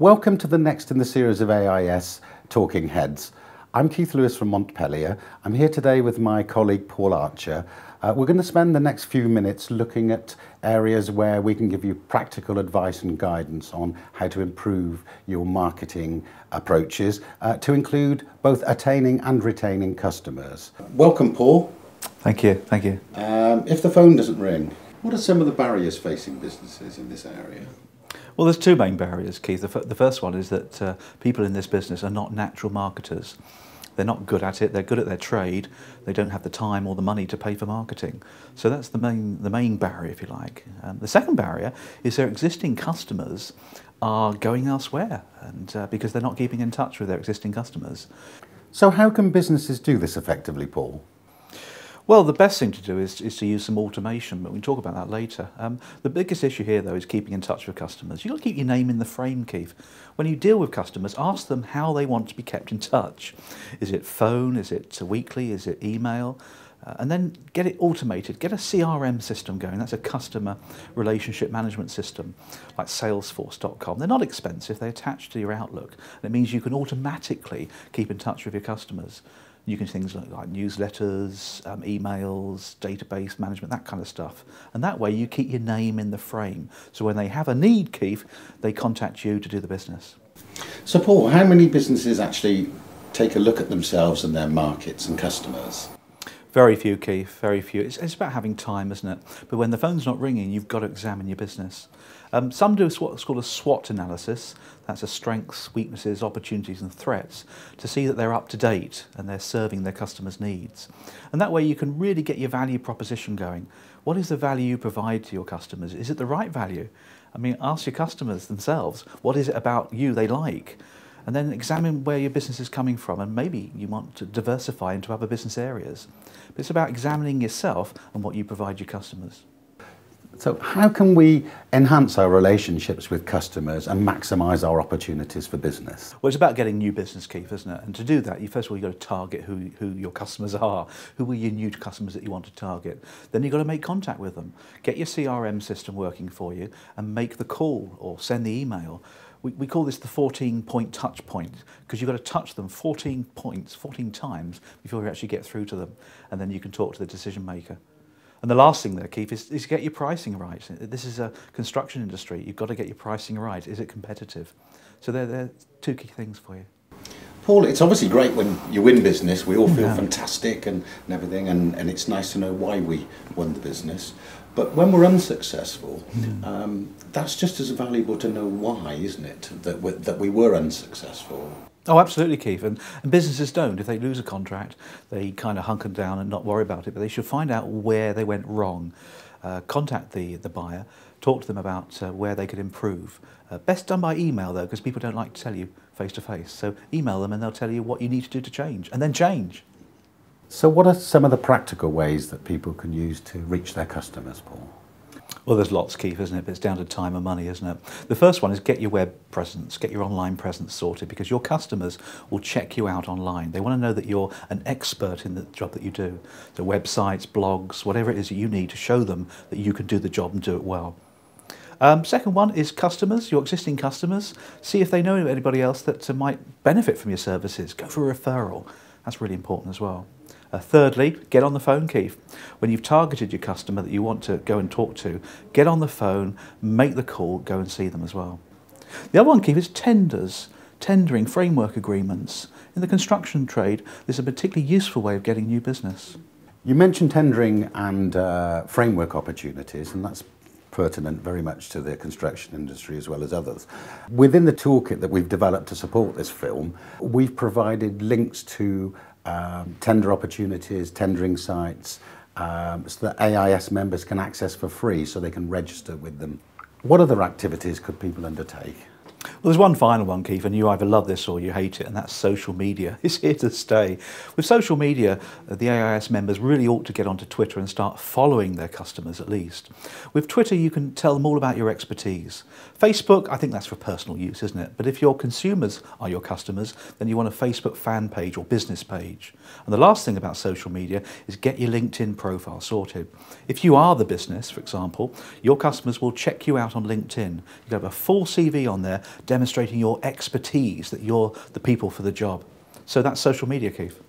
Welcome to the next in the series of AIS Talking Heads. I'm Keith Lewis from Montpellier. I'm here today with my colleague Paul Archer. We're going to spend the next few minutes looking at areas where we can give you practical advice and guidance on how to improve your marketing approaches to include both attaining and retaining customers. Welcome, Paul. Thank you, thank you. If the phone doesn't ring, what are some of the barriers facing businesses in this area? Well, there's two main barriers, Keith. The first one is that people in this business are not natural marketers. They're not good at it, they're good at their trade, they don't have the time or the money to pay for marketing. So that's the main barrier, if you like. The second barrier is their existing customers are going elsewhere, and because they're not keeping in touch with their existing customers. So how can businesses do this effectively, Paul? Well, the best thing to do is to use some automation, but we can talk about that later. The biggest issue here, though, is keeping in touch with customers. You've got to keep your name in the frame, Keith. When you deal with customers, ask them how they want to be kept in touch. Is it phone? Is it weekly? Is it email? And then get it automated. Get a CRM system going. That's a customer relationship management system, like Salesforce.com. They're not expensive. They attach to your Outlook. And it means you can automatically keep in touch with your customers. You can do things like newsletters, emails, database management, that kind of stuff. And that way you keep your name in the frame. So when they have a need, Keith, they contact you to do the business. So Paul, how many businesses actually take a look at themselves and their markets and customers? Very few, Keith, very few. It's about having time, isn't it? But when the phone's not ringing, you've got to examine your business. Some do what's called a SWOT analysis. That's a strengths, weaknesses, opportunities and threats, to see that they're up to date and they're serving their customers' needs. And that way you can really get your value proposition going. What is the value you provide to your customers? Is it the right value? I mean, ask your customers themselves, what is it about you they like? And then examine where your business is coming from, and maybe you want to diversify into other business areas. But it's about examining yourself and what you provide your customers. So how can we enhance our relationships with customers and maximise our opportunities for business? Well, it's about getting new business, Keith, isn't it? And to do that, first of all, you've got to target who your customers are. Who are your new customers that you want to target? Then you've got to make contact with them. Get your CRM system working for you and make the call or send the email. We call this the 14-point touch point, because you've got to touch them 14 points, 14 times before you actually get through to them, and then you can talk to the decision maker. And the last thing there, Keith, is get your pricing right. This is a construction industry. You've got to get your pricing right. Is it competitive? So they're two key things for you. Paul, it's obviously great when you win business. We all feel fantastic and everything, and it's nice to know why we won the business. But when we're unsuccessful, that's just as valuable to know why, isn't it, that we were unsuccessful? Oh, absolutely, Keith. And businesses don't. If they lose a contract, they kind of hunker down and not worry about it, but they should find out where they went wrong. Contact the buyer, talk to them about where they could improve. Best done by email, though, because people don't like to tell you face-to-face. So email them and they'll tell you what you need to do to change, and then change. So what are some of the practical ways that people can use to reach their customers, Paul? Well, there's lots, Keith, isn't it? But it's down to time and money, isn't it? The first one is get your web presence, get your online presence sorted, because your customers will check you out online. They want to know that you're an expert in the job that you do. So websites, blogs, whatever it is that you need to show them that you can do the job and do it well. Second one is customers, your existing customers. See if they know anybody else that might benefit from your services. Go for a referral. That's really important as well. Thirdly, get on the phone, Keith. When you've targeted your customer that you want to go and talk to, get on the phone, make the call, go and see them as well. The other one, Keith, is tendering framework agreements. In the construction trade, this is a particularly useful way of getting new business. You mentioned tendering and framework opportunities, and that's pertinent very much to the construction industry as well as others. Within the toolkit that we've developed to support this film, we've provided links to tender opportunities, tendering sites, so that AIS members can access for free so they can register with them. What other activities could people undertake? Well, there's one final one, Keith, and you either love this or you hate it, and that's social media. It's here to stay. With social media, the AIS members really ought to get onto Twitter and start following their customers at least. With Twitter, you can tell them all about your expertise. Facebook, I think that's for personal use, isn't it? But if your consumers are your customers, then you want a Facebook fan page or business page. And the last thing about social media is get your LinkedIn profile sorted. If you are the business, for example, your customers will check you out on LinkedIn. You have a full CV on there, demonstrating your expertise, that you're the people for the job. So that's social media, Keith.